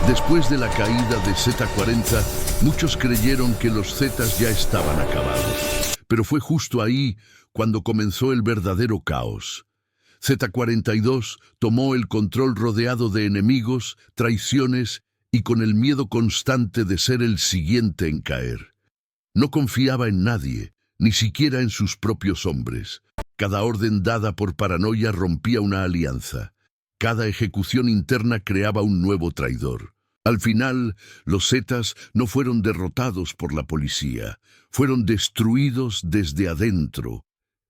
Después de la caída de Z40, muchos creyeron que los Zetas ya estaban acabados. Pero fue justo ahí cuando comenzó el verdadero caos. Z42 tomó el control rodeado de enemigos, traiciones y con el miedo constante de ser el siguiente en caer. No confiaba en nadie, ni siquiera en sus propios hombres. Cada orden dada por paranoia rompía una alianza. Cada ejecución interna creaba un nuevo traidor. Al final, los Zetas no fueron derrotados por la policía, fueron destruidos desde adentro.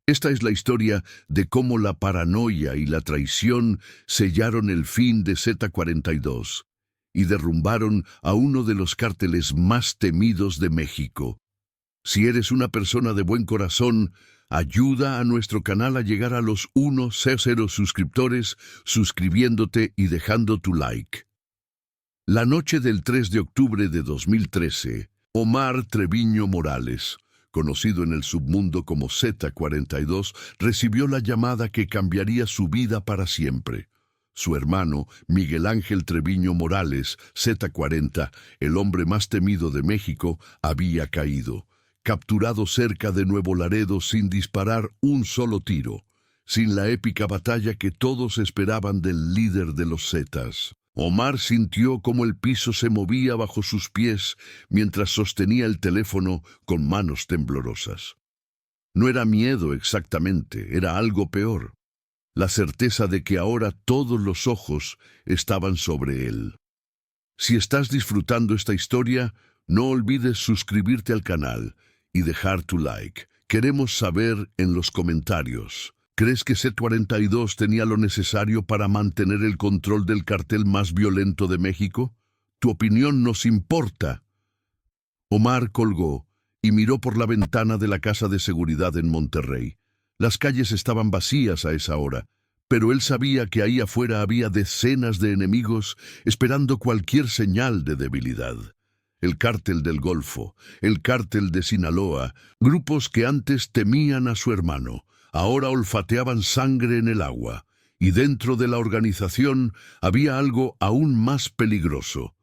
Esta es la historia de cómo la paranoia y la traición sellaron el fin de Z42 y derrumbaron a uno de los cárteles más temidos de México. Si eres una persona de buen corazón, ayuda a nuestro canal a llegar a los 100 suscriptores suscribiéndote y dejando tu like. La noche del 3 de octubre de 2013, Omar Treviño Morales, conocido en el submundo como Z42, recibió la llamada que cambiaría su vida para siempre. Su hermano, Miguel Ángel Treviño Morales, Z40, el hombre más temido de México, había caído, capturado cerca de Nuevo Laredo sin disparar un solo tiro, sin la épica batalla que todos esperaban del líder de los Zetas. Omar sintió cómo el piso se movía bajo sus pies mientras sostenía el teléfono con manos temblorosas. No era miedo exactamente, era algo peor. La certeza de que ahora todos los ojos estaban sobre él. Si estás disfrutando esta historia, no olvides suscribirte al canal y dejar tu like. Queremos saber en los comentarios. ¿Crees que Z42 tenía lo necesario para mantener el control del cartel más violento de México? Tu opinión nos importa. Omar colgó y miró por la ventana de la casa de seguridad en Monterrey. Las calles estaban vacías a esa hora, pero él sabía que ahí afuera había decenas de enemigos esperando cualquier señal de debilidad. El cártel del Golfo, el cártel de Sinaloa, grupos que antes temían a su hermano, ahora olfateaban sangre en el agua, y dentro de la organización había algo aún más peligroso.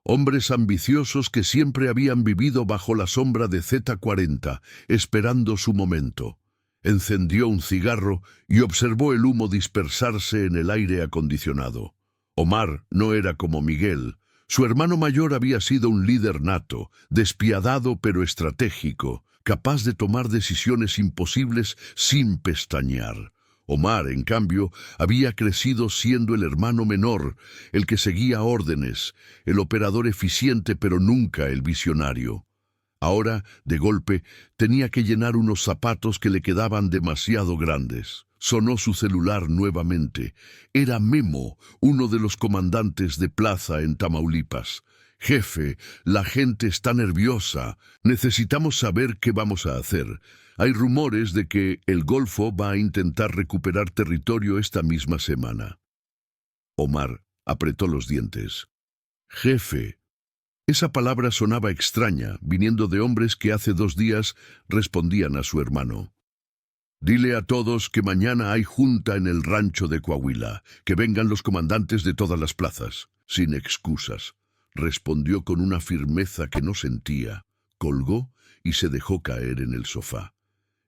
Hombres ambiciosos que siempre habían vivido bajo la sombra de Z40, esperando su momento. Encendió un cigarro y observó el humo dispersarse en el aire acondicionado. Omar no era como Miguel. Su hermano mayor había sido un líder nato, despiadado pero estratégico, capaz de tomar decisiones imposibles sin pestañear. Omar, en cambio, había crecido siendo el hermano menor, el que seguía órdenes, el operador eficiente pero nunca el visionario. Ahora, de golpe, tenía que llenar unos zapatos que le quedaban demasiado grandes. Sonó su celular nuevamente. Era Memo, uno de los comandantes de plaza en Tamaulipas. «Jefe, la gente está nerviosa. Necesitamos saber qué vamos a hacer. Hay rumores de que el Golfo va a intentar recuperar territorio esta misma semana». Omar apretó los dientes. «Jefe». Esa palabra sonaba extraña, viniendo de hombres que hace 2 días respondían a su hermano. «Dile a todos que mañana hay junta en el rancho de Coahuila, que vengan los comandantes de todas las plazas, sin excusas», respondió con una firmeza que no sentía. Colgó y se dejó caer en el sofá.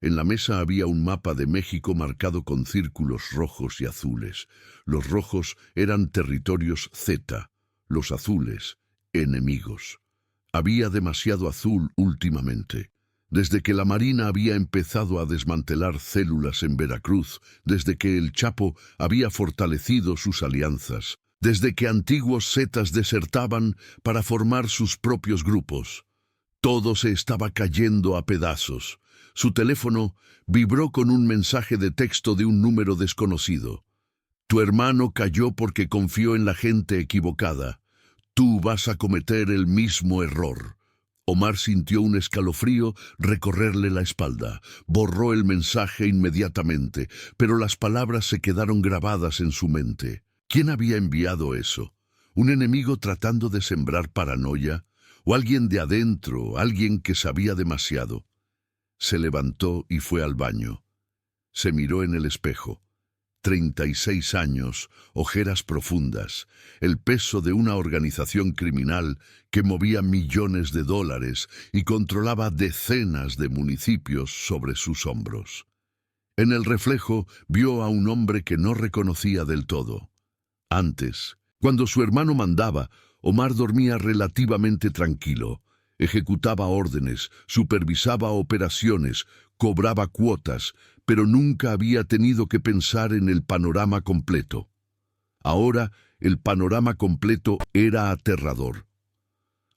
En la mesa había un mapa de México marcado con círculos rojos y azules. Los rojos eran territorios Z, los azules, enemigos. Había demasiado azul últimamente. Desde que la Marina había empezado a desmantelar células en Veracruz, desde que el Chapo había fortalecido sus alianzas, desde que antiguos Zetas desertaban para formar sus propios grupos. Todo se estaba cayendo a pedazos. Su teléfono vibró con un mensaje de texto de un número desconocido. «Tu hermano cayó porque confió en la gente equivocada. Tú vas a cometer el mismo error». Omar sintió un escalofrío recorrerle la espalda. Borró el mensaje inmediatamente, pero las palabras se quedaron grabadas en su mente. ¿Quién había enviado eso? ¿Un enemigo tratando de sembrar paranoia? ¿O alguien de adentro, alguien que sabía demasiado? Se levantó y fue al baño. Se miró en el espejo. 36 años, ojeras profundas, el peso de una organización criminal que movía millones de dólares y controlaba decenas de municipios sobre sus hombros. En el reflejo vio a un hombre que no reconocía del todo. Antes, cuando su hermano mandaba, Omar dormía relativamente tranquilo. Ejecutaba órdenes, supervisaba operaciones, cobraba cuotas, pero nunca había tenido que pensar en el panorama completo. Ahora, el panorama completo era aterrador.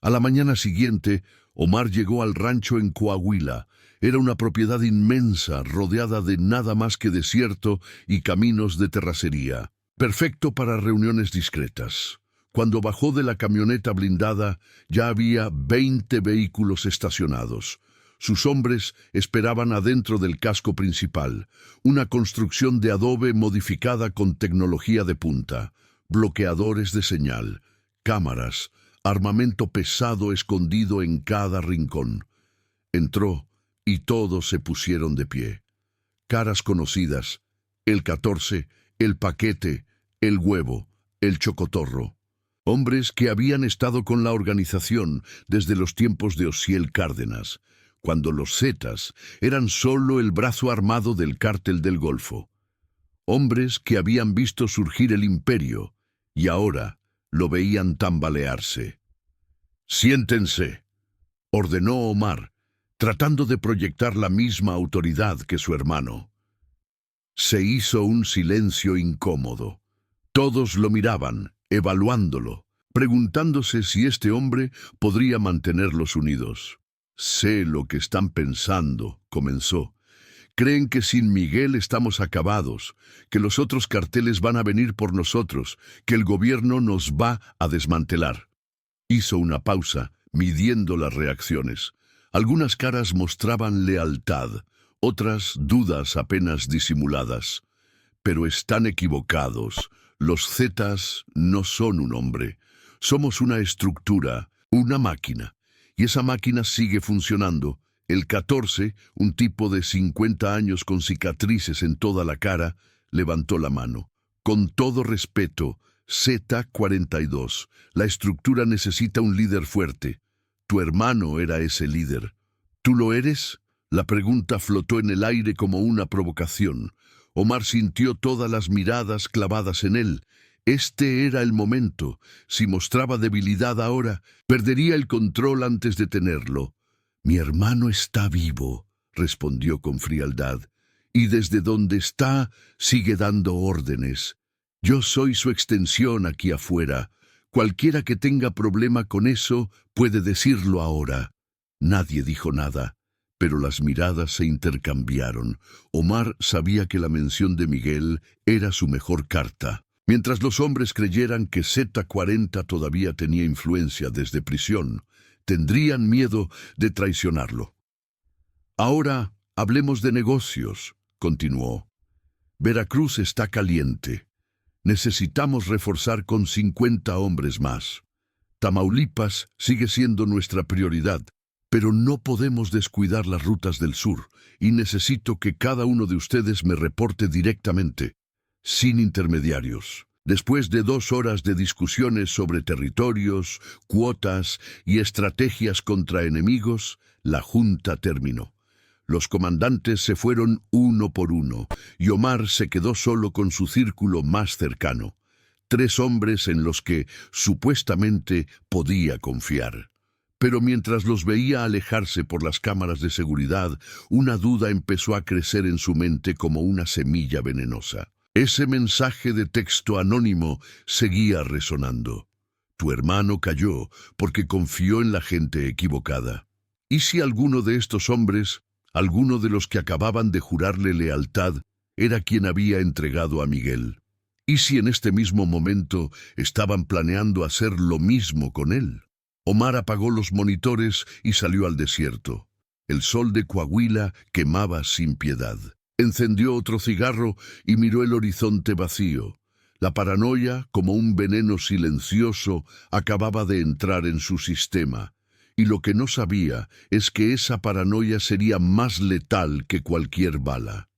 A la mañana siguiente, Omar llegó al rancho en Coahuila. Era una propiedad inmensa, rodeada de nada más que desierto y caminos de terracería. Perfecto para reuniones discretas. Cuando bajó de la camioneta blindada, ya había 20 vehículos estacionados. Sus hombres esperaban adentro del casco principal, una construcción de adobe modificada con tecnología de punta, bloqueadores de señal, cámaras, armamento pesado escondido en cada rincón. Entró y todos se pusieron de pie. Caras conocidas, el 14, el Paquete, el Huevo, el Chocotorro. Hombres que habían estado con la organización desde los tiempos de Osiel Cárdenas, cuando los Zetas eran solo el brazo armado del Cártel del Golfo. Hombres que habían visto surgir el imperio y ahora lo veían tambalearse. «Siéntense», ordenó Omar, tratando de proyectar la misma autoridad que su hermano. Se hizo un silencio incómodo. Todos lo miraban, evaluándolo, preguntándose si este hombre podría mantenerlos unidos. «Sé lo que están pensando», comenzó. «Creen que sin Miguel estamos acabados, que los otros carteles van a venir por nosotros, que el gobierno nos va a desmantelar». Hizo una pausa, midiendo las reacciones. Algunas caras mostraban lealtad, otras dudas apenas disimuladas. «Pero están equivocados. Los Zetas no son un hombre. Somos una estructura, una máquina. Y esa máquina sigue funcionando». El 14, un tipo de 50 años con cicatrices en toda la cara, levantó la mano. «Con todo respeto, Z42, la estructura necesita un líder fuerte. Tu hermano era ese líder. ¿Tú lo eres?» La pregunta flotó en el aire como una provocación. Omar sintió todas las miradas clavadas en él. Este era el momento. Si mostraba debilidad ahora, perdería el control antes de tenerlo. «Mi hermano está vivo», respondió con frialdad, «y desde donde está sigue dando órdenes. Yo soy su extensión aquí afuera. Cualquiera que tenga problema con eso puede decirlo ahora». Nadie dijo nada, pero las miradas se intercambiaron. Omar sabía que la mención de Miguel era su mejor carta. Mientras los hombres creyeran que Z40 todavía tenía influencia desde prisión, tendrían miedo de traicionarlo. «Ahora hablemos de negocios», continuó. «Veracruz está caliente. Necesitamos reforzar con 50 hombres más. Tamaulipas sigue siendo nuestra prioridad, pero no podemos descuidar las rutas del sur, y necesito que cada uno de ustedes me reporte directamente, sin intermediarios». Después de 2 horas de discusiones sobre territorios, cuotas y estrategias contra enemigos, la junta terminó. Los comandantes se fueron uno por uno, y Omar se quedó solo con su círculo más cercano. 3 hombres en los que, supuestamente, podía confiar. Pero mientras los veía alejarse por las cámaras de seguridad, una duda empezó a crecer en su mente como una semilla venenosa. Ese mensaje de texto anónimo seguía resonando. Tu hermano cayó porque confió en la gente equivocada. ¿Y si alguno de estos hombres, alguno de los que acababan de jurarle lealtad, era quien había entregado a Miguel? ¿Y si en este mismo momento estaban planeando hacer lo mismo con él? Omar apagó los monitores y salió al desierto. El sol de Coahuila quemaba sin piedad. Encendió otro cigarro y miró el horizonte vacío. La paranoia, como un veneno silencioso, acababa de entrar en su sistema. Y lo que no sabía es que esa paranoia sería más letal que cualquier bala.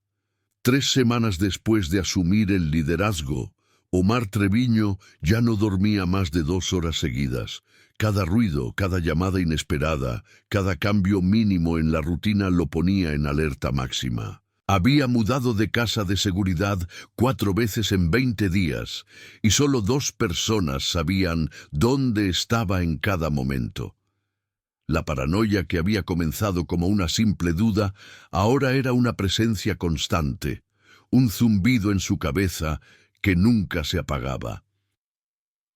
3 semanas después de asumir el liderazgo, Omar Treviño ya no dormía más de 2 horas seguidas. Cada ruido, cada llamada inesperada, cada cambio mínimo en la rutina lo ponía en alerta máxima. Había mudado de casa de seguridad 4 veces en 20 días y solo 2 personas sabían dónde estaba en cada momento. La paranoia que había comenzado como una simple duda ahora era una presencia constante, un zumbido en su cabeza que nunca se apagaba.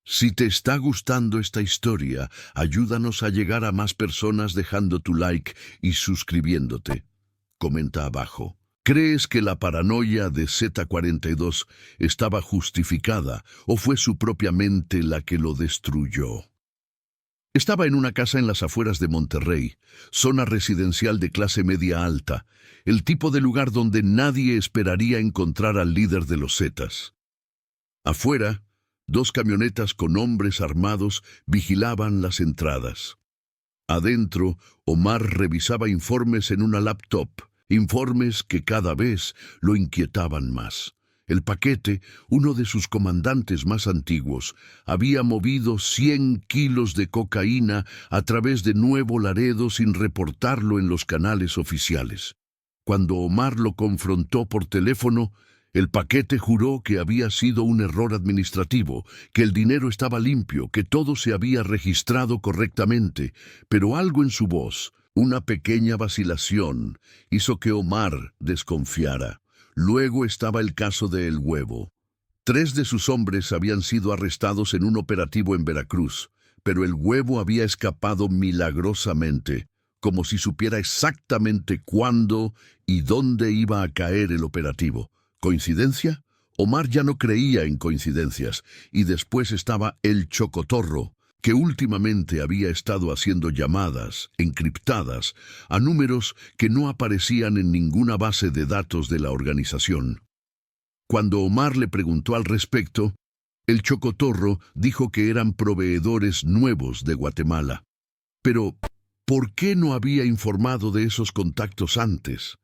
Si te está gustando esta historia, ayúdanos a llegar a más personas dejando tu like y suscribiéndote. Comenta abajo. ¿Crees que la paranoia de Z42 estaba justificada o fue su propia mente la que lo destruyó? Estaba en una casa en las afueras de Monterrey, zona residencial de clase media alta, el tipo de lugar donde nadie esperaría encontrar al líder de los Zetas. Afuera, 2 camionetas con hombres armados vigilaban las entradas. Adentro, Omar revisaba informes en una laptop, informes que cada vez lo inquietaban más. El paquete, uno de sus comandantes más antiguos, había movido 100 kilos de cocaína a través de Nuevo Laredo sin reportarlo en los canales oficiales. Cuando Omar lo confrontó por teléfono, el paquete juró que había sido un error administrativo, que el dinero estaba limpio, que todo se había registrado correctamente, pero algo en su voz, una pequeña vacilación, hizo que Omar desconfiara. Luego estaba el caso de El Huevo. 3 de sus hombres habían sido arrestados en un operativo en Veracruz, pero El Huevo había escapado milagrosamente, como si supiera exactamente cuándo y dónde iba a caer el operativo. ¿Coincidencia? Omar ya no creía en coincidencias, y después estaba el Chocotorro, que últimamente había estado haciendo llamadas encriptadas a números que no aparecían en ninguna base de datos de la organización. Cuando Omar le preguntó al respecto, el Chocotorro dijo que eran proveedores nuevos de Guatemala. Pero, ¿por qué no había informado de esos contactos antes?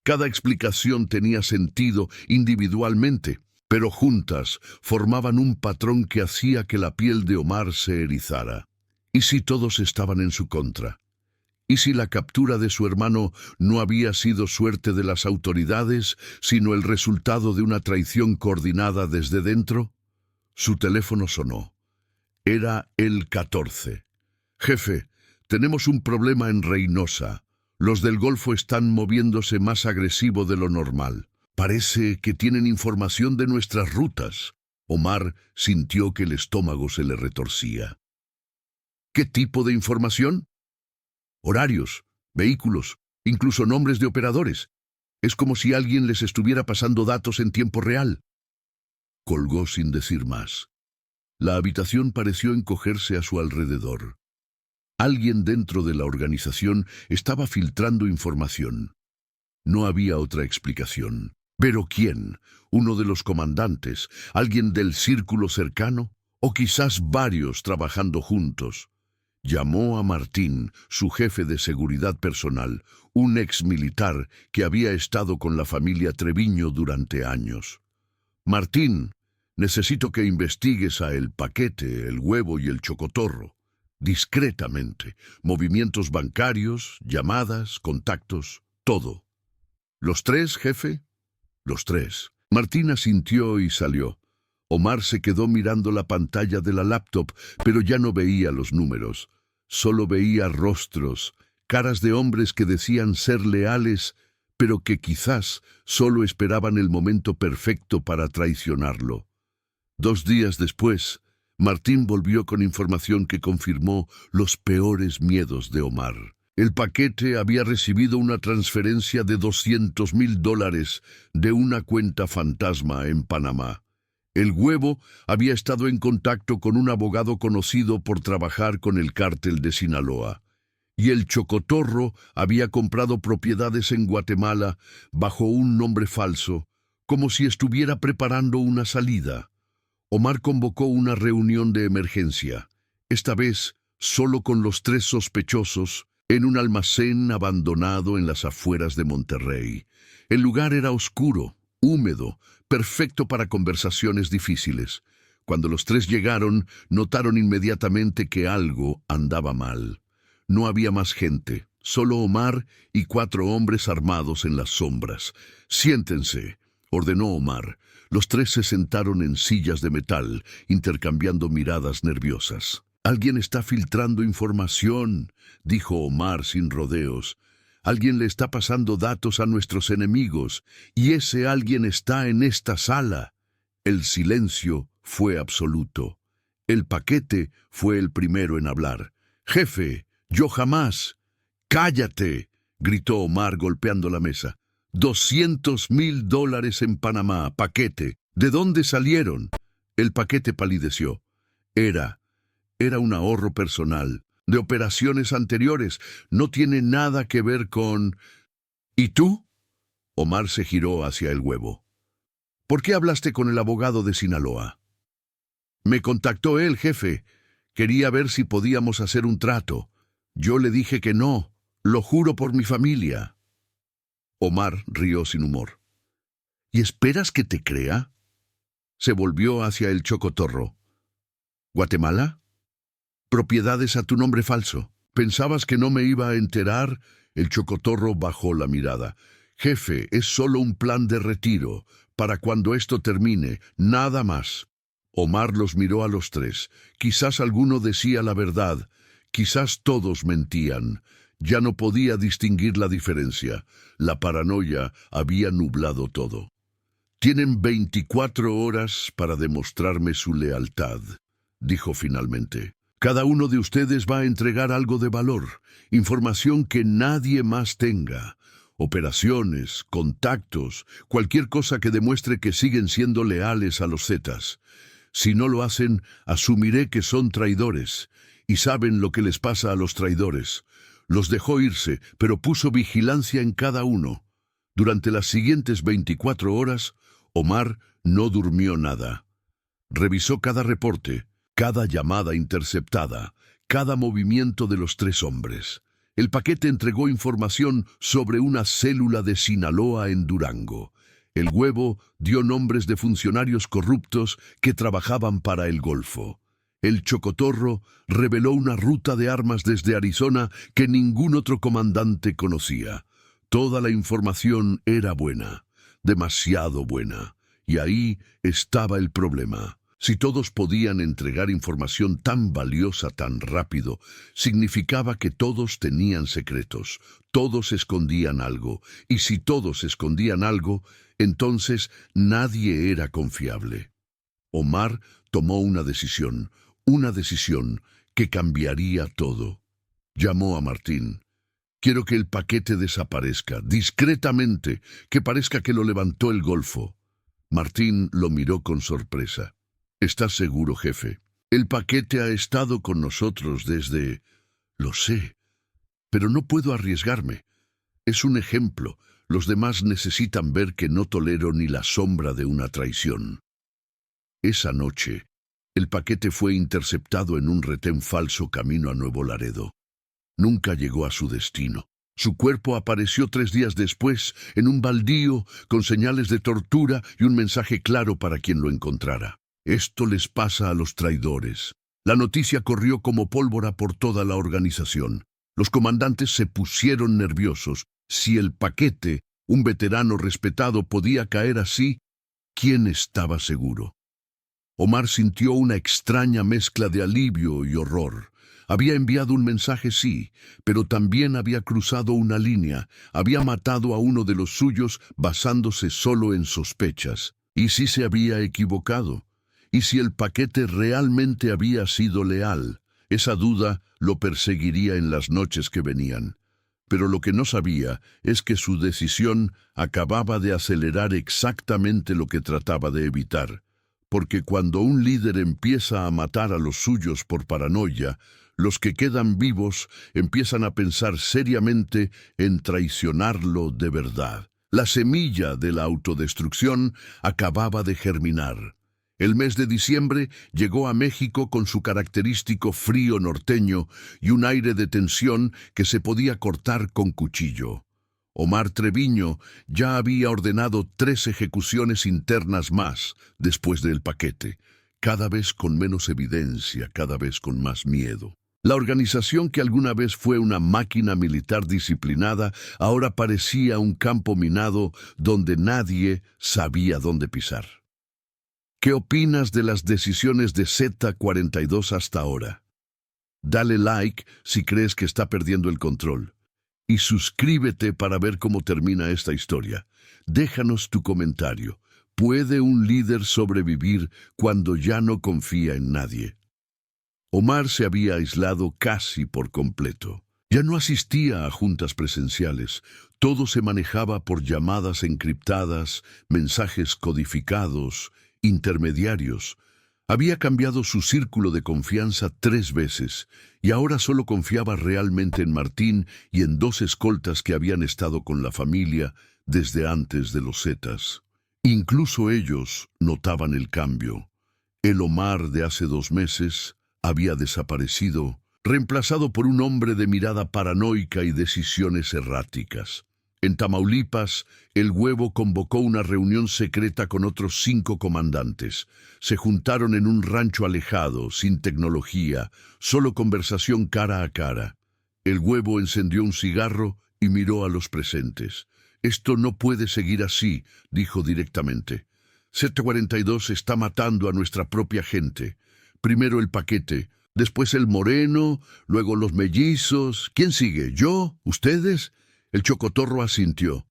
Cada explicación tenía sentido individualmente, pero juntas formaban un patrón que hacía que la piel de Omar se erizara. ¿Y si todos estaban en su contra? ¿Y si la captura de su hermano no había sido suerte de las autoridades, sino el resultado de una traición coordinada desde dentro? Su teléfono sonó. Era el 14. Jefe, tenemos un problema en Reynosa. Los del Golfo están moviéndose más agresivo de lo normal. Parece que tienen información de nuestras rutas. Omar sintió que el estómago se le retorcía. ¿Qué tipo de información? Horarios, vehículos, incluso nombres de operadores. Es como si alguien les estuviera pasando datos en tiempo real. Colgó sin decir más. La habitación pareció encogerse a su alrededor. Alguien dentro de la organización estaba filtrando información. No había otra explicación. ¿Pero quién? ¿Uno de los comandantes? ¿Alguien del círculo cercano? ¿O quizás varios trabajando juntos? Llamó a Martín, su jefe de seguridad personal, un exmilitar que había estado con la familia Treviño durante años. Martín, necesito que investigues a El Paquete, El Huevo y El Chocotorro. Discretamente, movimientos bancarios, llamadas, contactos, todo. ¿Los 3, jefe? Los 3. Martín asintió y salió. Omar se quedó mirando la pantalla de la laptop, pero ya no veía los números. Solo veía rostros, caras de hombres que decían ser leales, pero que quizás solo esperaban el momento perfecto para traicionarlo. 2 días después, Martín volvió con información que confirmó los peores miedos de Omar. El paquete había recibido una transferencia de $200,000 de una cuenta fantasma en Panamá. El Huevo había estado en contacto con un abogado conocido por trabajar con el cártel de Sinaloa. Y el Chocotorro había comprado propiedades en Guatemala bajo un nombre falso, como si estuviera preparando una salida. Omar convocó una reunión de emergencia, esta vez solo con los 3 sospechosos, en un almacén abandonado en las afueras de Monterrey. El lugar era oscuro, húmedo, perfecto para conversaciones difíciles. Cuando los tres llegaron, notaron inmediatamente que algo andaba mal. No había más gente, solo Omar y 4 hombres armados en las sombras. «Siéntense», ordenó Omar. Los tres se sentaron en sillas de metal, intercambiando miradas nerviosas. «Alguien está filtrando información», dijo Omar sin rodeos. «Alguien le está pasando datos a nuestros enemigos, y ese alguien está en esta sala». El silencio fue absoluto. El paquete fue el primero en hablar. «Jefe, yo jamás». «¡Cállate!», gritó Omar golpeando la mesa. $200,000 en Panamá, paquete. ¿De dónde salieron? El paquete palideció. Era un ahorro personal, de operaciones anteriores. No tiene nada que ver con... ¿Y tú? Omar se giró hacia el huevo. ¿Por qué hablaste con el abogado de Sinaloa? Me contactó él, jefe. Quería ver si podíamos hacer un trato. Yo le dije que no. Lo juro por mi familia. Omar rió sin humor. ¿Y esperas que te crea? Se volvió hacia el chocotorro. ¿Guatemala? Propiedades a tu nombre falso. ¿Pensabas que no me iba a enterar? El chocotorro bajó la mirada. Jefe, es solo un plan de retiro, para cuando esto termine, nada más. Omar los miró a los tres. Quizás alguno decía la verdad, quizás todos mentían. Ya no podía distinguir la diferencia. La paranoia había nublado todo. Tienen 24 horas para demostrarme su lealtad, dijo finalmente. Cada uno de ustedes va a entregar algo de valor, información que nadie más tenga. Operaciones, contactos, cualquier cosa que demuestre que siguen siendo leales a los Zetas. Si no lo hacen, asumiré que son traidores, y saben lo que les pasa a los traidores. Los dejó irse, pero puso vigilancia en cada uno. Durante las siguientes 24 horas, Omar no durmió nada. Revisó cada reporte, cada llamada interceptada, cada movimiento de los 3 hombres. El paquete entregó información sobre una célula de Sinaloa en Durango. El huevo dio nombres de funcionarios corruptos que trabajaban para el Golfo. El chocotorro reveló una ruta de armas desde Arizona que ningún otro comandante conocía. Toda la información era buena, demasiado buena, y ahí estaba el problema. Si todos podían entregar información tan valiosa tan rápido, significaba que todos tenían secretos, todos escondían algo, y si todos escondían algo, entonces nadie era confiable. Omar tomó una decisión que cambiaría todo. Llamó a Martín. Quiero que el paquete desaparezca, discretamente, que parezca que lo levantó el Golfo. Martín lo miró con sorpresa. ¿Estás seguro, jefe? El paquete ha estado con nosotros desde... Lo sé, pero no puedo arriesgarme. Es un ejemplo. Los demás necesitan ver que no tolero ni la sombra de una traición. Esa noche, el paquete fue interceptado en un retén falso camino a Nuevo Laredo. Nunca llegó a su destino. Su cuerpo apareció 3 días después, en un baldío, con señales de tortura y un mensaje claro para quien lo encontrara. Esto les pasa a los traidores. La noticia corrió como pólvora por toda la organización. Los comandantes se pusieron nerviosos. Si el paquete, un veterano respetado, podía caer así, ¿quién estaba seguro? Omar sintió una extraña mezcla de alivio y horror. Había enviado un mensaje, sí, pero también había cruzado una línea, había matado a uno de los suyos basándose solo en sospechas. ¿Y si se había equivocado? ¿Y si el paquete realmente había sido leal? Esa duda lo perseguiría en las noches que venían. Pero lo que no sabía es que su decisión acababa de acelerar exactamente lo que trataba de evitar. Porque cuando un líder empieza a matar a los suyos por paranoia, los que quedan vivos empiezan a pensar seriamente en traicionarlo de verdad. La semilla de la autodestrucción acababa de germinar. El mes de diciembre llegó a México con su característico frío norteño y un aire de tensión que se podía cortar con cuchillo. Omar Treviño ya había ordenado 3 ejecuciones internas más después del paquete, cada vez con menos evidencia, cada vez con más miedo. La organización que alguna vez fue una máquina militar disciplinada ahora parecía un campo minado donde nadie sabía dónde pisar. ¿Qué opinas de las decisiones de Z42 hasta ahora? Dale like si crees que está perdiendo el control. Y suscríbete para ver cómo termina esta historia. Déjanos tu comentario. ¿Puede un líder sobrevivir cuando ya no confía en nadie? Omar se había aislado casi por completo. Ya no asistía a juntas presenciales. Todo se manejaba por llamadas encriptadas, mensajes codificados, intermediarios. Había cambiado su círculo de confianza 3 veces y ahora solo confiaba realmente en Martín y en 2 escoltas que habían estado con la familia desde antes de los Zetas. Incluso ellos notaban el cambio. El Omar de hace 2 meses había desaparecido, reemplazado por un hombre de mirada paranoica y decisiones erráticas. En Tamaulipas, el Huevo convocó una reunión secreta con otros 5 comandantes. Se juntaron en un rancho alejado, sin tecnología, solo conversación cara a cara. El Huevo encendió un cigarro y miró a los presentes. «Esto no puede seguir así», dijo directamente. «Z42 está matando a nuestra propia gente. Primero el paquete, después el moreno, luego los mellizos. ¿Quién sigue? ¿Yo? ¿Ustedes?» El chocotorro asintió.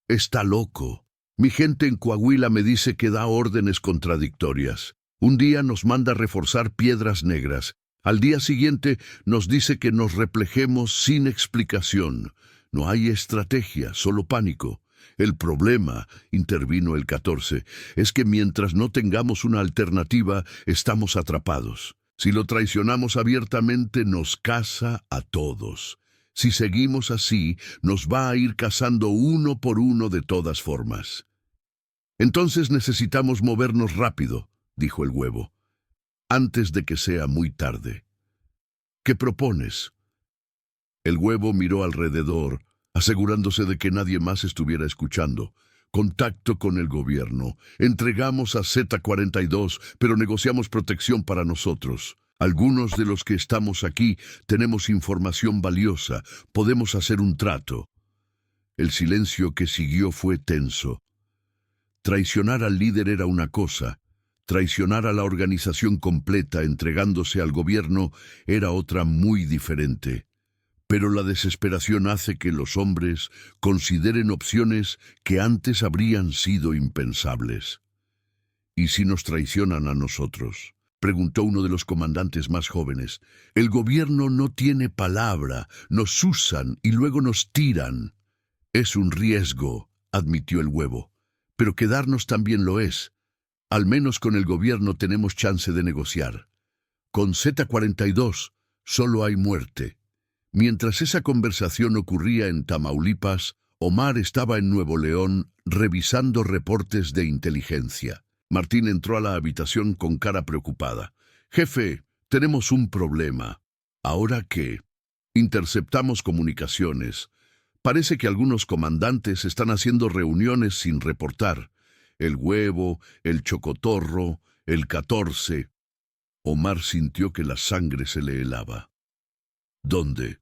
«Está loco. Mi gente en Coahuila me dice que da órdenes contradictorias. Un día nos manda reforzar Piedras Negras. Al día siguiente nos dice que nos replejemos sin explicación. No hay estrategia, solo pánico. El problema», intervino el 14, «es que mientras no tengamos una alternativa, estamos atrapados. Si lo traicionamos abiertamente, nos caza a todos. Si seguimos así, nos va a ir cazando uno por uno de todas formas». «Entonces necesitamos movernos rápido», dijo el Huevo, «antes de que sea muy tarde». «¿Qué propones?» El Huevo miró alrededor, asegurándose de que nadie más estuviera escuchando. «Contacto con el gobierno. Entregamos a Z42, pero negociamos protección para nosotros. Algunos de los que estamos aquí tenemos información valiosa. Podemos hacer un trato». El silencio que siguió fue tenso. Traicionar al líder era una cosa. Traicionar a la organización completa entregándose al gobierno era otra muy diferente. Pero la desesperación hace que los hombres consideren opciones que antes habrían sido impensables. «¿Y si nos traicionan a nosotros?», preguntó uno de los comandantes más jóvenes. «El gobierno no tiene palabra, nos usan y luego nos tiran». «Es un riesgo», admitió el Huevo, «pero quedarnos también lo es. Al menos con el gobierno tenemos chance de negociar. Con Z42 solo hay muerte». Mientras esa conversación ocurría en Tamaulipas, Omar estaba en Nuevo León revisando reportes de inteligencia. Martín entró a la habitación con cara preocupada. «Jefe, tenemos un problema». «¿Ahora qué?» «Interceptamos comunicaciones. Parece que algunos comandantes están haciendo reuniones sin reportar. El Huevo, el Chocotorro, el 14. Omar sintió que la sangre se le helaba. «¿Dónde?»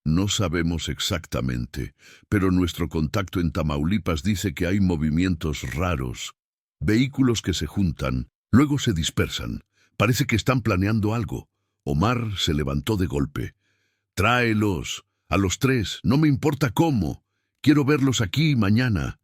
«No sabemos exactamente, pero nuestro contacto en Tamaulipas dice que hay movimientos raros. Vehículos que se juntan, luego se dispersan. Parece que están planeando algo». Omar se levantó de golpe. «Tráelos, a los 3, no me importa cómo. Quiero verlos aquí mañana».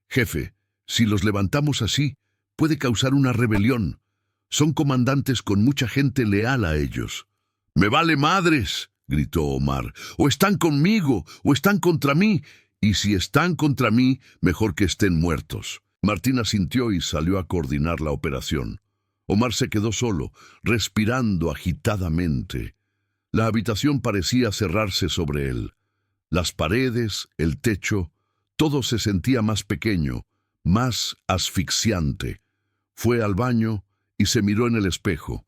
«Jefe, si los levantamos así, puede causar una rebelión. Son comandantes con mucha gente leal a ellos». «¡Me vale madres!», gritó Omar. «O están conmigo, o están contra mí. Y si están contra mí, mejor que estén muertos». Martín asintió y salió a coordinar la operación. Omar se quedó solo, respirando agitadamente. La habitación parecía cerrarse sobre él. Las paredes, el techo, todo se sentía más pequeño, más asfixiante. Fue al baño y se miró en el espejo.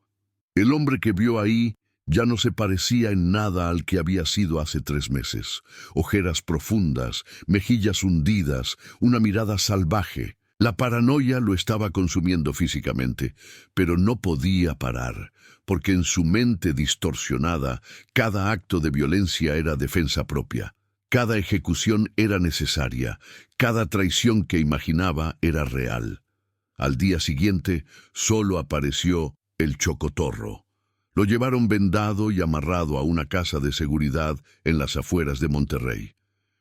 El hombre que vio ahí Ya no se parecía en nada al que había sido hace 3 meses. Ojeras profundas, mejillas hundidas, una mirada salvaje. La paranoia lo estaba consumiendo físicamente, pero no podía parar, porque en su mente distorsionada, cada acto de violencia era defensa propia. Cada ejecución era necesaria, cada traición que imaginaba era real. Al día siguiente, solo apareció el chocotorro. Lo llevaron vendado y amarrado a una casa de seguridad en las afueras de Monterrey.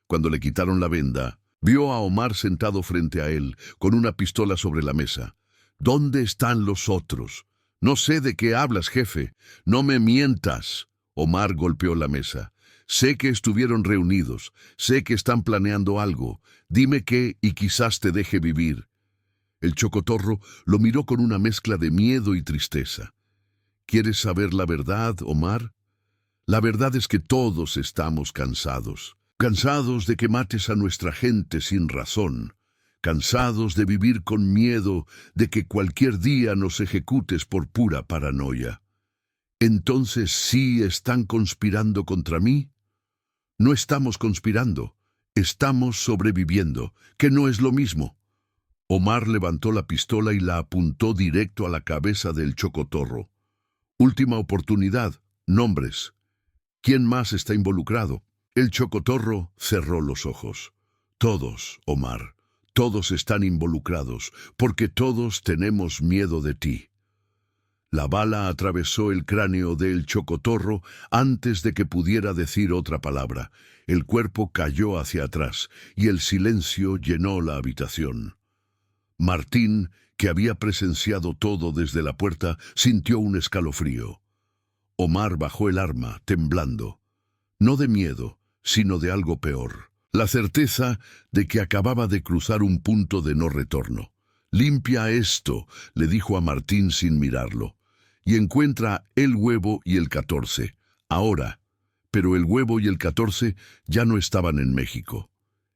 Cuando le quitaron la venda, vio a Omar sentado frente a él, con una pistola sobre la mesa. ¿Dónde están los otros? No sé de qué hablas, jefe. No me mientas. Omar golpeó la mesa. Sé que estuvieron reunidos. Sé que están planeando algo. Dime qué y quizás te deje vivir. El chocotorro lo miró con una mezcla de miedo y tristeza. ¿Quieres saber la verdad, Omar? La verdad es que todos estamos cansados. Cansados de que mates a nuestra gente sin razón. Cansados de vivir con miedo de que cualquier día nos ejecutes por pura paranoia. ¿Entonces sí están conspirando contra mí? No estamos conspirando. Estamos sobreviviendo, que no es lo mismo. Omar levantó la pistola y la apuntó directo a la cabeza del chocotorro. Última oportunidad. Nombres. ¿Quién más está involucrado? El chocotorro cerró los ojos. Todos, Omar. Todos están involucrados, porque todos tenemos miedo de ti. La bala atravesó el cráneo del chocotorro antes de que pudiera decir otra palabra. El cuerpo cayó hacia atrás y el silencio llenó la habitación. Martín, que había presenciado todo desde la puerta, sintió un escalofrío. Omar bajó el arma, temblando. No de miedo, sino de algo peor. La certeza de que acababa de cruzar un punto de no retorno. «Limpia esto», le dijo a Martín sin mirarlo, «y encuentra el huevo y el 14. Ahora». Pero el huevo y el 14 ya no estaban en México.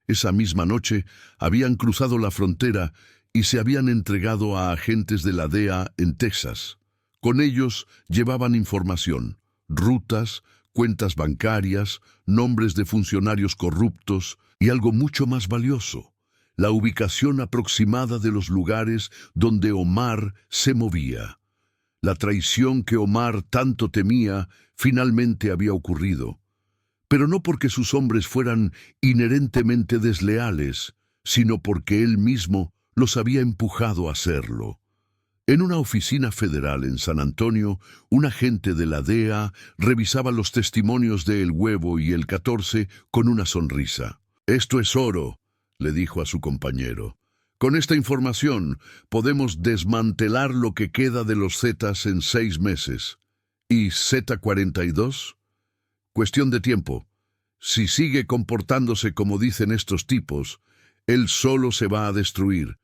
Esa misma noche habían cruzado la frontera y se habían entregado a agentes de la DEA en Texas. Con ellos llevaban información, rutas, cuentas bancarias, nombres de funcionarios corruptos y algo mucho más valioso, la ubicación aproximada de los lugares donde Omar se movía. La traición que Omar tanto temía finalmente había ocurrido, pero no porque sus hombres fueran inherentemente desleales, sino porque él mismo los había empujado a hacerlo. En una oficina federal en San Antonio, un agente de la DEA revisaba los testimonios de El Huevo y el 14 con una sonrisa. «Esto es oro», le dijo a su compañero. «Con esta información podemos desmantelar lo que queda de los Zetas en 6 meses. ¿Y Z-42? Cuestión de tiempo. Si sigue comportándose como dicen estos tipos, él solo se va a destruir.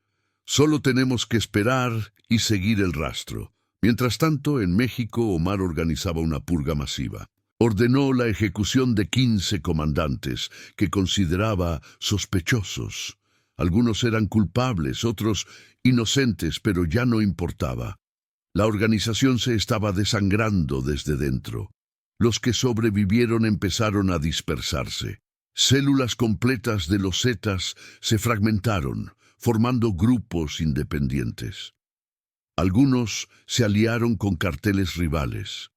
Solo tenemos que esperar y seguir el rastro». Mientras tanto, en México, Omar organizaba una purga masiva. Ordenó la ejecución de 15 comandantes que consideraba sospechosos. Algunos eran culpables, otros inocentes, pero ya no importaba. La organización se estaba desangrando desde dentro. Los que sobrevivieron empezaron a dispersarse. Células completas de los Zetas se fragmentaron, formando grupos independientes. Algunos se aliaron con carteles rivales.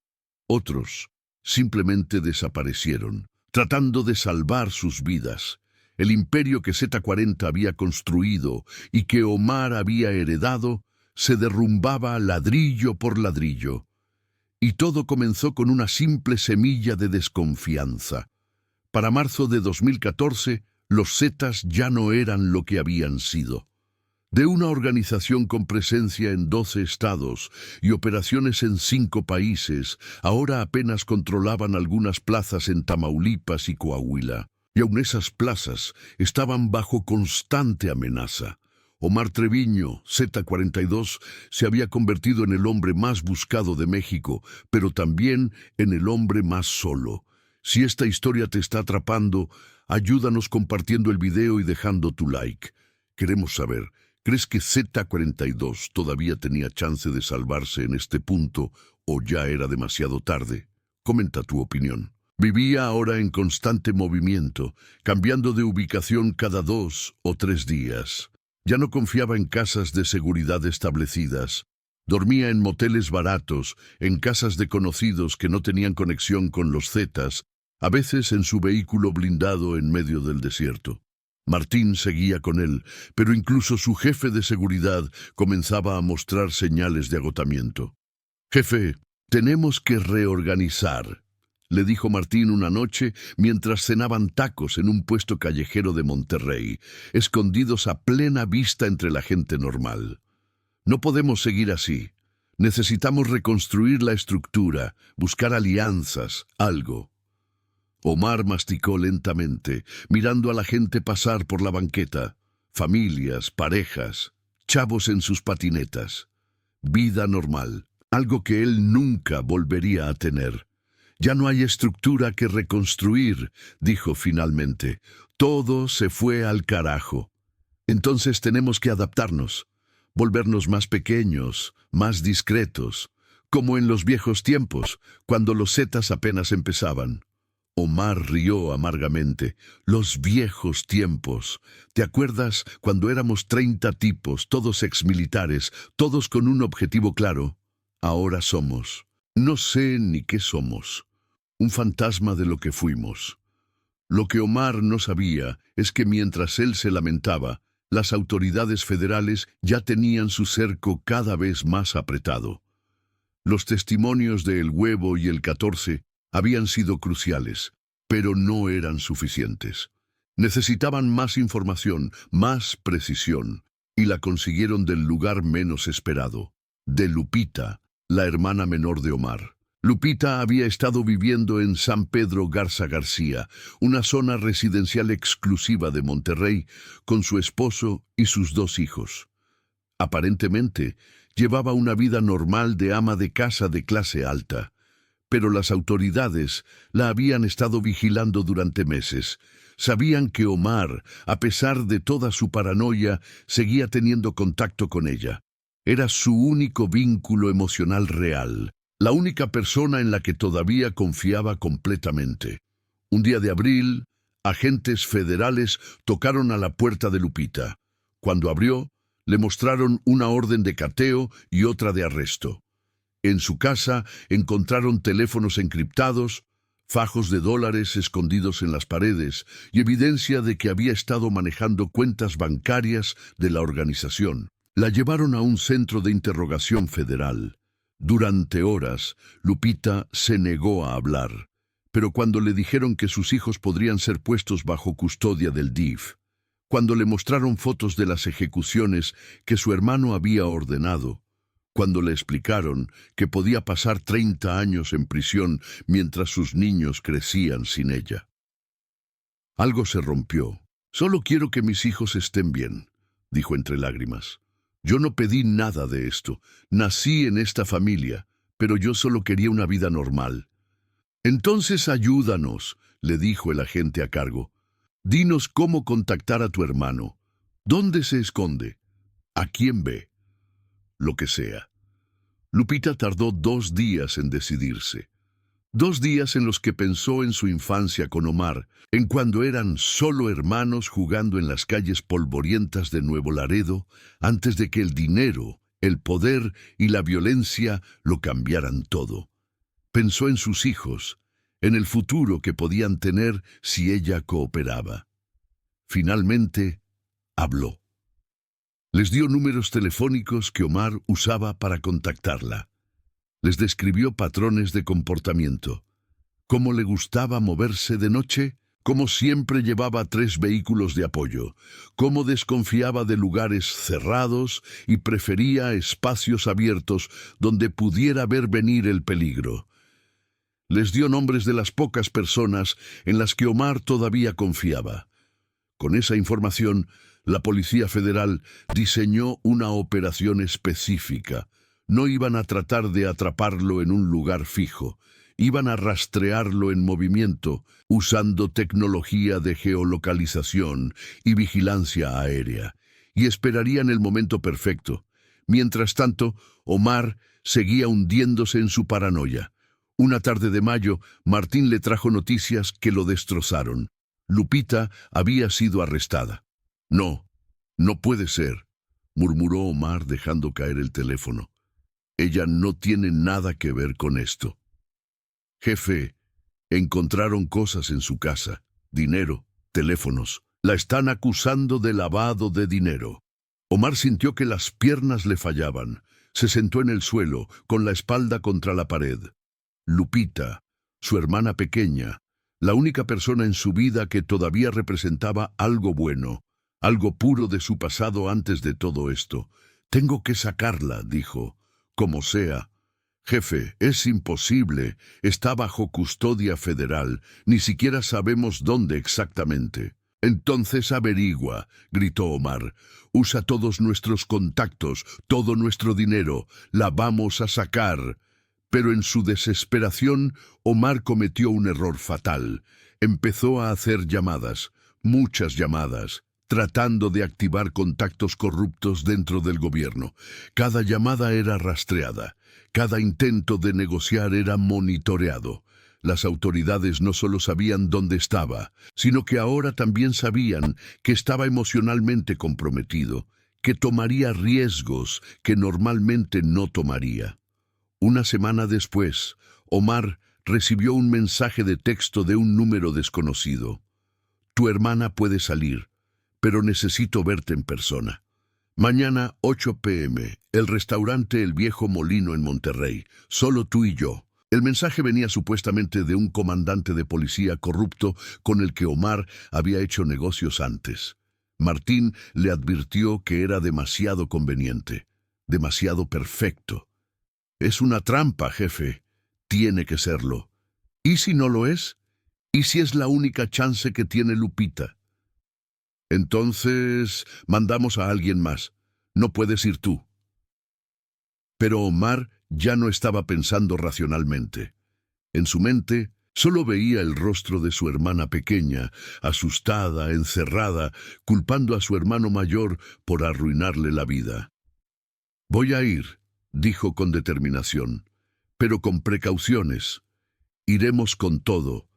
Otros simplemente desaparecieron, tratando de salvar sus vidas. El imperio que Z-40 había construido y que Omar había heredado se derrumbaba ladrillo por ladrillo. Y todo comenzó con una simple semilla de desconfianza. Para marzo de 2014, los Zetas ya no eran lo que habían sido. De una organización con presencia en 12 estados y operaciones en 5 países, ahora apenas controlaban algunas plazas en Tamaulipas y Coahuila. Y aun esas plazas estaban bajo constante amenaza. Omar Treviño, Z-42, se había convertido en el hombre más buscado de México, pero también en el hombre más solo. Si esta historia te está atrapando, ayúdanos compartiendo el video y dejando tu like. Queremos saber, ¿crees que Z-42 todavía tenía chance de salvarse en este punto o ya era demasiado tarde? Comenta tu opinión. Vivía ahora en constante movimiento, cambiando de ubicación cada 2 o 3 días. Ya no confiaba en casas de seguridad establecidas. Dormía en moteles baratos, en casas de conocidos que no tenían conexión con los Zetas, a veces en su vehículo blindado en medio del desierto. Martín seguía con él, pero incluso su jefe de seguridad comenzaba a mostrar señales de agotamiento. «Jefe, tenemos que reorganizar», le dijo Martín una noche mientras cenaban tacos en un puesto callejero de Monterrey, escondidos a plena vista entre la gente normal. «No podemos seguir así. Necesitamos reconstruir la estructura, buscar alianzas, algo». Omar masticó lentamente, mirando a la gente pasar por la banqueta. Familias, parejas, chavos en sus patinetas. Vida normal, algo que él nunca volvería a tener. «Ya no hay estructura que reconstruir», dijo finalmente. «Todo se fue al carajo. Entonces tenemos que adaptarnos, volvernos más pequeños, más discretos, como en los viejos tiempos, cuando los Zetas apenas empezaban». Omar rió amargamente. «Los viejos tiempos. ¿Te acuerdas cuando éramos 30 tipos, todos exmilitares, todos con un objetivo claro? Ahora somos. No sé ni qué somos. Un fantasma de lo que fuimos». Lo que Omar no sabía es que mientras él se lamentaba, las autoridades federales ya tenían su cerco cada vez más apretado. Los testimonios de El Huevo y el 14 habían sido cruciales, pero no eran suficientes. Necesitaban más información, más precisión, y la consiguieron del lugar menos esperado, de Lupita, la hermana menor de Omar. Lupita había estado viviendo en San Pedro Garza García, una zona residencial exclusiva de Monterrey, con su esposo y sus 2 hijos. Aparentemente, llevaba una vida normal de ama de casa de clase alta, pero las autoridades la habían estado vigilando durante meses. Sabían que Omar, a pesar de toda su paranoia, seguía teniendo contacto con ella. Era su único vínculo emocional real, la única persona en la que todavía confiaba completamente. Un día de abril, agentes federales tocaron a la puerta de Lupita. Cuando abrió, le mostraron una orden de cateo y otra de arresto. En su casa encontraron teléfonos encriptados, fajos de dólares escondidos en las paredes y evidencia de que había estado manejando cuentas bancarias de la organización. La llevaron a un centro de interrogación federal. Durante horas, Lupita se negó a hablar, pero cuando le dijeron que sus hijos podrían ser puestos bajo custodia del DIF, cuando le mostraron fotos de las ejecuciones que su hermano había ordenado, cuando le explicaron que podía pasar 30 años en prisión mientras sus niños crecían sin ella. Algo se rompió. «Solo quiero que mis hijos estén bien», dijo entre lágrimas. «Yo no pedí nada de esto. Nací en esta familia, pero yo solo quería una vida normal». «Entonces ayúdanos», le dijo el agente a cargo. «Dinos cómo contactar a tu hermano. ¿Dónde se esconde? ¿A quién ve? Lo que sea». Lupita tardó 2 días en decidirse. 2 días en los que pensó en su infancia con Omar, en cuando eran solo hermanos jugando en las calles polvorientas de Nuevo Laredo, antes de que el dinero, el poder y la violencia lo cambiaran todo. Pensó en sus hijos, en el futuro que podían tener si ella cooperaba. Finalmente, habló. Les dio números telefónicos que Omar usaba para contactarla. Les describió patrones de comportamiento. Cómo le gustaba moverse de noche, cómo siempre llevaba 3 vehículos de apoyo, cómo desconfiaba de lugares cerrados y prefería espacios abiertos donde pudiera ver venir el peligro. Les dio nombres de las pocas personas en las que Omar todavía confiaba. Con esa información, la Policía Federal diseñó una operación específica. No iban a tratar de atraparlo en un lugar fijo. Iban a rastrearlo en movimiento, usando tecnología de geolocalización y vigilancia aérea. Y esperarían el momento perfecto. Mientras tanto, Omar seguía hundiéndose en su paranoia. Una tarde de mayo, Martín le trajo noticias que lo destrozaron. Lupita había sido arrestada. No, no puede ser, murmuró Omar dejando caer el teléfono. Ella no tiene nada que ver con esto. Jefe, encontraron cosas en su casa, dinero, teléfonos. La están acusando de lavado de dinero. Omar sintió que las piernas le fallaban. Se sentó en el suelo, con la espalda contra la pared. Lupita, su hermana pequeña, la única persona en su vida que todavía representaba algo bueno, algo puro de su pasado antes de todo esto. Tengo que sacarla, dijo, como sea. Jefe, es imposible. Está bajo custodia federal. Ni siquiera sabemos dónde exactamente. Entonces averigua, gritó Omar. Usa todos nuestros contactos, todo nuestro dinero. La vamos a sacar. Pero en su desesperación, Omar cometió un error fatal. Empezó a hacer llamadas, muchas llamadas, tratando de activar contactos corruptos dentro del gobierno. Cada llamada era rastreada. Cada intento de negociar era monitoreado. Las autoridades no solo sabían dónde estaba, sino que ahora también sabían que estaba emocionalmente comprometido, que tomaría riesgos que normalmente no tomaría. Una semana después, Omar recibió un mensaje de texto de un número desconocido. Tu hermana puede salir, pero necesito verte en persona. Mañana 8 p.m., el restaurante El Viejo Molino en Monterrey, solo tú y yo. El mensaje venía supuestamente de un comandante de policía corrupto con el que Omar había hecho negocios antes. Martín le advirtió que era demasiado conveniente, demasiado perfecto. Es una trampa, jefe. Tiene que serlo. ¿Y si no lo es? ¿Y si es la única chance que tiene Lupita? Entonces mandamos a alguien más. No puedes ir tú. Pero Omar ya no estaba pensando racionalmente. En su mente solo veía el rostro de su hermana pequeña, asustada, encerrada, culpando a su hermano mayor por arruinarle la vida. Voy a ir, dijo con determinación, pero con precauciones. Iremos con todo.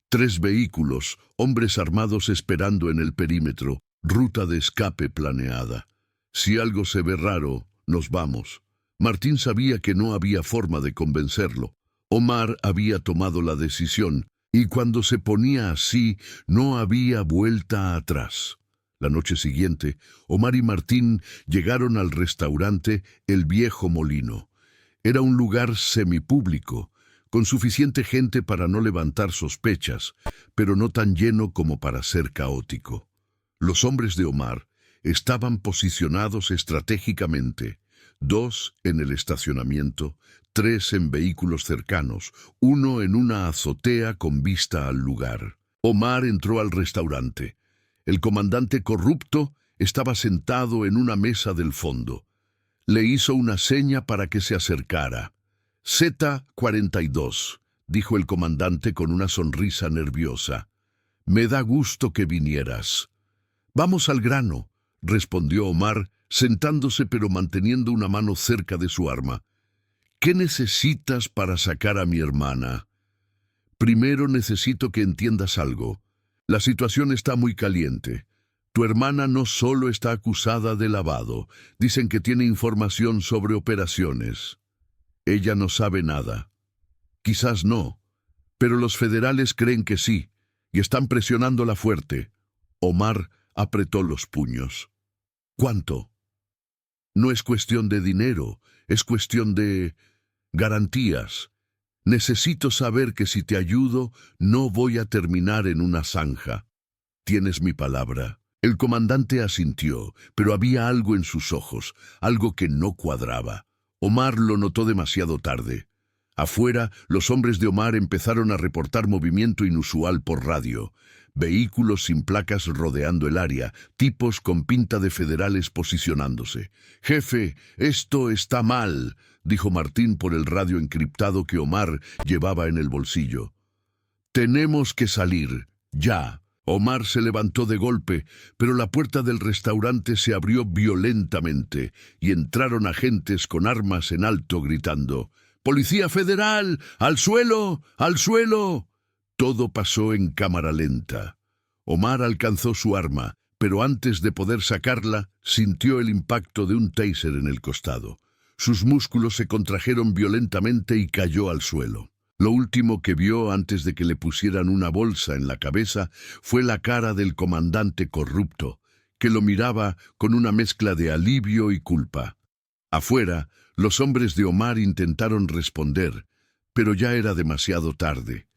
3 vehículos, hombres armados esperando en el perímetro, ruta de escape planeada. Si algo se ve raro, nos vamos. Martín sabía que no había forma de convencerlo. Omar había tomado la decisión, y cuando se ponía así, no había vuelta atrás. La noche siguiente, Omar y Martín llegaron al restaurante El Viejo Molino. Era un lugar semipúblico, con suficiente gente para no levantar sospechas, pero no tan lleno como para ser caótico. Los hombres de Omar estaban posicionados estratégicamente, 2 en el estacionamiento, 3 en vehículos cercanos, 1 en una azotea con vista al lugar. Omar entró al restaurante. El comandante corrupto estaba sentado en una mesa del fondo. Le hizo una seña para que se acercara. Z-42, dijo el comandante con una sonrisa nerviosa. Me da gusto que vinieras. Vamos al grano, respondió Omar, sentándose pero manteniendo una mano cerca de su arma. ¿Qué necesitas para sacar a mi hermana? Primero necesito que entiendas algo. La situación está muy caliente. Tu hermana no solo está acusada de lavado, dicen que tiene información sobre operaciones. Ella no sabe nada. Quizás no, pero los federales creen que sí, y están presionándola fuerte. Omar apretó los puños. ¿Cuánto? No es cuestión de dinero, es cuestión de garantías. Necesito saber que si te ayudo, no voy a terminar en una zanja. ¿Tienes mi palabra? El comandante asintió, pero había algo en sus ojos, algo que no cuadraba. Omar lo notó demasiado tarde. Afuera, los hombres de Omar empezaron a reportar movimiento inusual por radio. Vehículos sin placas rodeando el área, tipos con pinta de federales posicionándose. «Jefe, esto está mal», dijo Martín por el radio encriptado que Omar llevaba en el bolsillo. «Tenemos que salir, ya». Omar se levantó de golpe, pero la puerta del restaurante se abrió violentamente y entraron agentes con armas en alto gritando: ¡Policía Federal! ¡Al suelo! ¡Al suelo! Todo pasó en cámara lenta. Omar alcanzó su arma, pero antes de poder sacarla, sintió el impacto de un taser en el costado. Sus músculos se contrajeron violentamente y cayó al suelo. Lo último que vio antes de que le pusieran una bolsa en la cabeza fue la cara del comandante corrupto, que lo miraba con una mezcla de alivio y culpa. Afuera, los hombres de Omar intentaron responder, pero ya era demasiado tarde.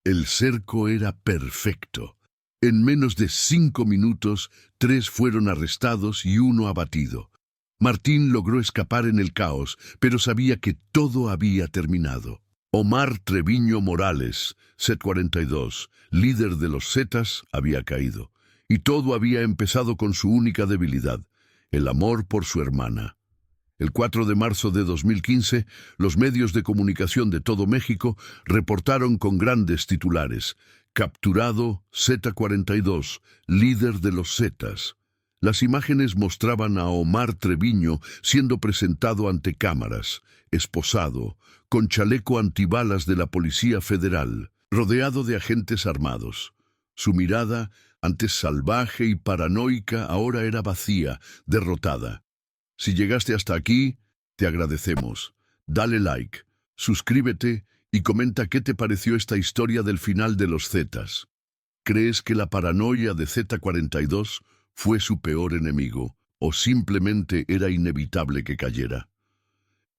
El cerco era perfecto. En menos de 5 minutos, 3 fueron arrestados y 1 abatido. Martín logró escapar en el caos, pero sabía que todo había terminado. Omar Treviño Morales, Z42, líder de los Zetas, había caído. Y todo había empezado con su única debilidad, el amor por su hermana. El 4 de marzo de 2015, los medios de comunicación de todo México reportaron con grandes titulares: capturado Z42, líder de los Zetas. Las imágenes mostraban a Omar Treviño siendo presentado ante cámaras, esposado, con chaleco antibalas de la Policía Federal, rodeado de agentes armados. Su mirada, antes salvaje y paranoica, ahora era vacía, derrotada. Si llegaste hasta aquí, te agradecemos. Dale like, suscríbete y comenta qué te pareció esta historia del final de los Zetas. ¿Crees que la paranoia de Z42 fue su peor enemigo o simplemente era inevitable que cayera?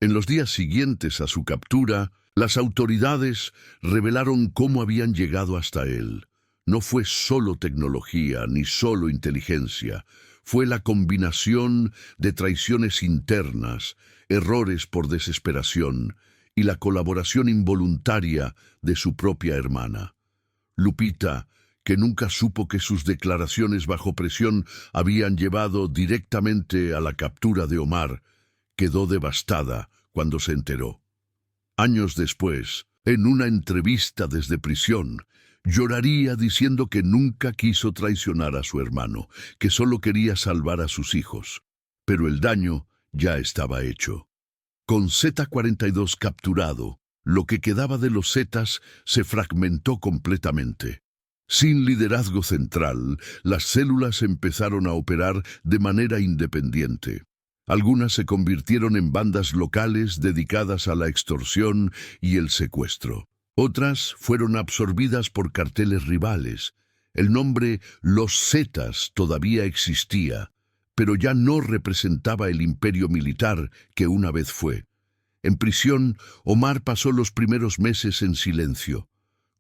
En los días siguientes a su captura, las autoridades revelaron cómo habían llegado hasta él. No fue solo tecnología ni solo inteligencia. Fue la combinación de traiciones internas, errores por desesperación y la colaboración involuntaria de su propia hermana. Lupita, que nunca supo que sus declaraciones bajo presión habían llevado directamente a la captura de Omar, quedó devastada cuando se enteró. Años después, en una entrevista desde prisión, lloraría diciendo que nunca quiso traicionar a su hermano, que solo quería salvar a sus hijos. Pero el daño ya estaba hecho. Con Z42 capturado, lo que quedaba de los Zetas se fragmentó completamente. Sin liderazgo central, las células empezaron a operar de manera independiente. Algunas se convirtieron en bandas locales dedicadas a la extorsión y el secuestro. Otras fueron absorbidas por carteles rivales. El nombre Los Zetas todavía existía, pero ya no representaba el imperio militar que una vez fue. En prisión, Omar pasó los primeros meses en silencio.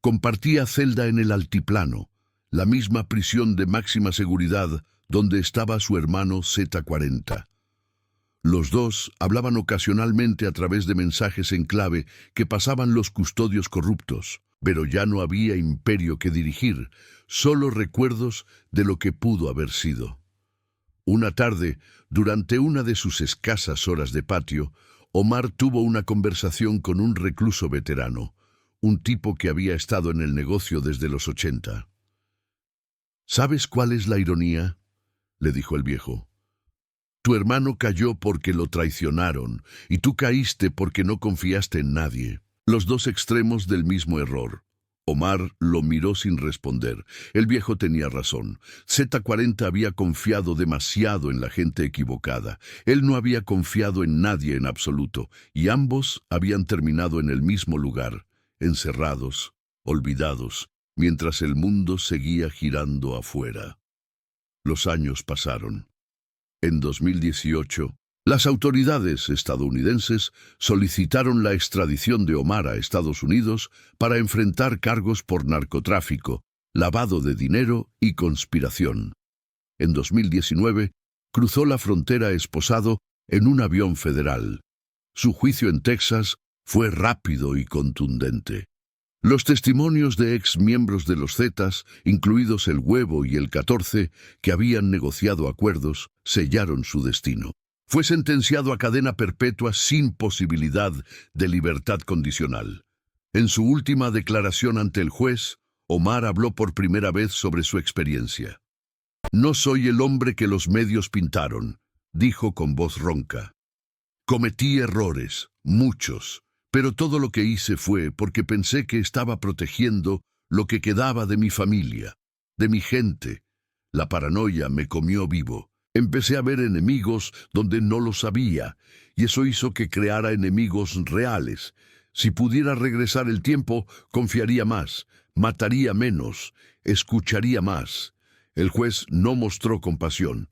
Compartía celda en el altiplano, la misma prisión de máxima seguridad donde estaba su hermano Z40. Los dos hablaban ocasionalmente a través de mensajes en clave que pasaban los custodios corruptos, pero ya no había imperio que dirigir, solo recuerdos de lo que pudo haber sido. Una tarde, durante una de sus escasas horas de patio, Omar tuvo una conversación con un recluso veterano, un tipo que había estado en el negocio desde los 80. ¿Sabes cuál es la ironía?, le dijo el viejo. Tu hermano cayó porque lo traicionaron, y tú caíste porque no confiaste en nadie. Los dos extremos del mismo error. Omar lo miró sin responder. El viejo tenía razón. Z40 había confiado demasiado en la gente equivocada. Él no había confiado en nadie en absoluto, y ambos habían terminado en el mismo lugar, encerrados, olvidados, mientras el mundo seguía girando afuera. Los años pasaron. En 2018, las autoridades estadounidenses solicitaron la extradición de Omar a Estados Unidos para enfrentar cargos por narcotráfico, lavado de dinero y conspiración. En 2019, cruzó la frontera esposado en un avión federal. Su juicio en Texas fue rápido y contundente. Los testimonios de ex miembros de los Zetas, incluidos el Huevo y el 14, que habían negociado acuerdos, sellaron su destino. Fue sentenciado a cadena perpetua sin posibilidad de libertad condicional. En su última declaración ante el juez, Omar habló por primera vez sobre su experiencia. No soy el hombre que los medios pintaron, dijo con voz ronca. Cometí errores, muchos, Pero todo lo que hice fue porque pensé que estaba protegiendo lo que quedaba de mi familia, de mi gente. La paranoia me comió vivo. Empecé a ver enemigos donde no los había, y eso hizo que creara enemigos reales. Si pudiera regresar el tiempo, confiaría más, mataría menos, escucharía más. El juez no mostró compasión.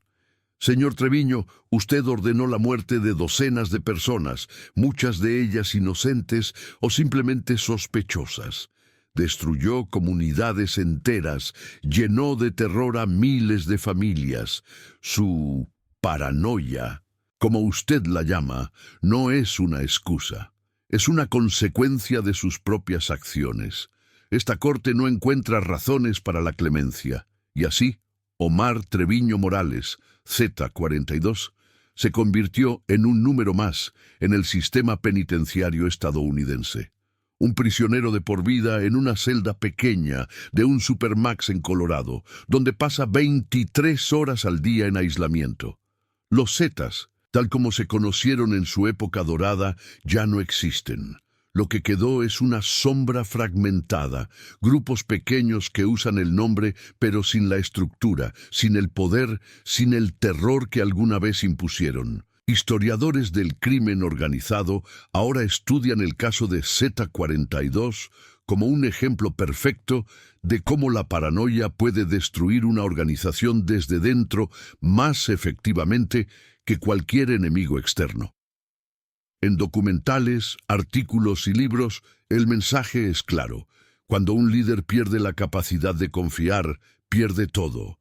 Señor Treviño, usted ordenó la muerte de docenas de personas, muchas de ellas inocentes o simplemente sospechosas. Destruyó comunidades enteras, llenó de terror a miles de familias. Su paranoia, como usted la llama, no es una excusa. Es una consecuencia de sus propias acciones. Esta corte no encuentra razones para la clemencia. Y así, Omar Treviño Morales, Z42, se convirtió en un número más en el sistema penitenciario estadounidense. Un prisionero de por vida en una celda pequeña de un Supermax en Colorado, donde pasa 23 horas al día en aislamiento. Los Zetas, tal como se conocieron en su época dorada, ya no existen. Lo que quedó es una sombra fragmentada, grupos pequeños que usan el nombre pero sin la estructura, sin el poder, sin el terror que alguna vez impusieron. Historiadores del crimen organizado ahora estudian el caso de Z42 como un ejemplo perfecto de cómo la paranoia puede destruir una organización desde dentro más efectivamente que cualquier enemigo externo. En documentales, artículos y libros, el mensaje es claro. Cuando un líder pierde la capacidad de confiar, pierde todo.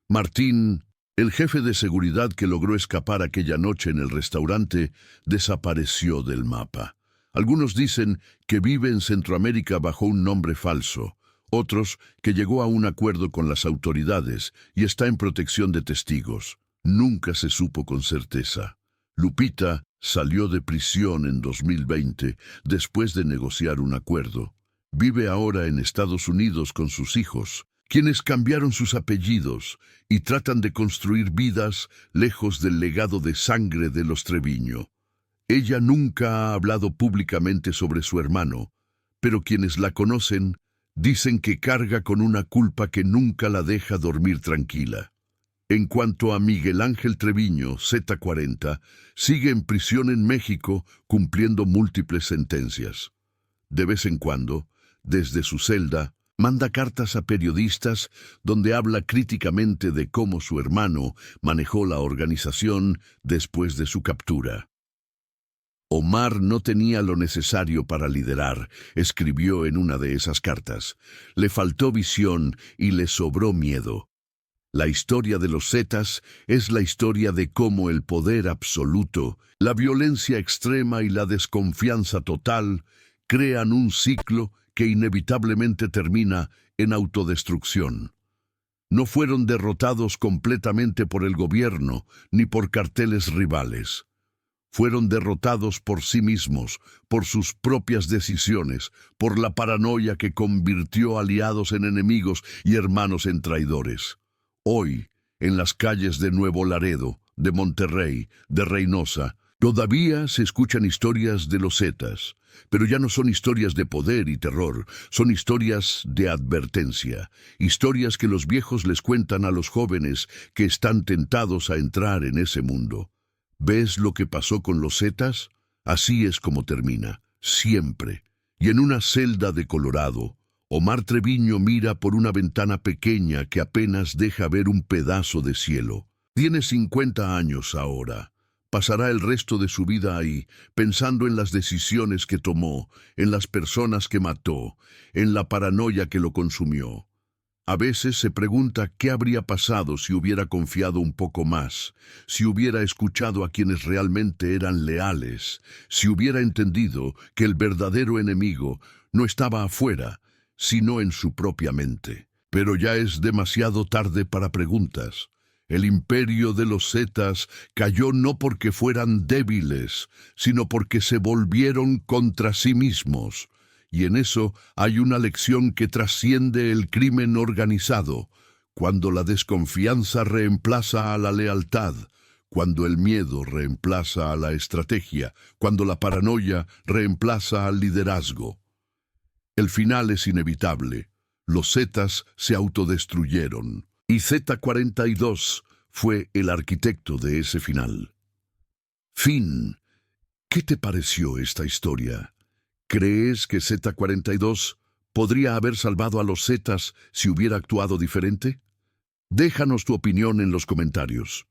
Martín, el jefe de seguridad que logró escapar aquella noche en el restaurante, desapareció del mapa. Algunos dicen que vive en Centroamérica bajo un nombre falso. Otros que llegó a un acuerdo con las autoridades y está en protección de testigos. Nunca se supo con certeza. Lupita salió de prisión en 2020 después de negociar un acuerdo. Vive ahora en Estados Unidos con sus hijos, quienes cambiaron sus apellidos y tratan de construir vidas lejos del legado de sangre de los Treviño. Ella nunca ha hablado públicamente sobre su hermano, pero quienes la conocen dicen que carga con una culpa que nunca la deja dormir tranquila. En cuanto a Miguel Ángel Treviño, Z40, sigue en prisión en México cumpliendo múltiples sentencias. De vez en cuando, desde su celda, manda cartas a periodistas donde habla críticamente de cómo su hermano manejó la organización después de su captura. Omar no tenía lo necesario para liderar, escribió en una de esas cartas. Le faltó visión y le sobró miedo. La historia de los Zetas es la historia de cómo el poder absoluto, la violencia extrema y la desconfianza total crean un ciclo que inevitablemente termina en autodestrucción. No fueron derrotados completamente por el gobierno ni por carteles rivales. Fueron derrotados por sí mismos, por sus propias decisiones, por la paranoia que convirtió aliados en enemigos y hermanos en traidores. Hoy, en las calles de Nuevo Laredo, de Monterrey, de Reynosa, todavía se escuchan historias de los Zetas, pero ya no son historias de poder y terror, son historias de advertencia, historias que los viejos les cuentan a los jóvenes que están tentados a entrar en ese mundo. ¿Ves lo que pasó con los Zetas? Así es como termina, siempre. Y en una celda de Colorado, Omar Treviño mira por una ventana pequeña que apenas deja ver un pedazo de cielo. Tiene 50 años ahora. Pasará el resto de su vida ahí, pensando en las decisiones que tomó, en las personas que mató, en la paranoia que lo consumió. A veces se pregunta qué habría pasado si hubiera confiado un poco más, si hubiera escuchado a quienes realmente eran leales, si hubiera entendido que el verdadero enemigo no estaba afuera, sino en su propia mente. Pero ya es demasiado tarde para preguntas. El imperio de los Zetas cayó no porque fueran débiles, sino porque se volvieron contra sí mismos. Y en eso hay una lección que trasciende el crimen organizado. Cuando la desconfianza reemplaza a la lealtad, cuando el miedo reemplaza a la estrategia, cuando la paranoia reemplaza al liderazgo. El final es inevitable. Los Zetas se autodestruyeron y Z-42 fue el arquitecto de ese final. Fin. ¿Qué te pareció esta historia? ¿Crees que Z-42 podría haber salvado a los Zetas si hubiera actuado diferente? Déjanos tu opinión en los comentarios.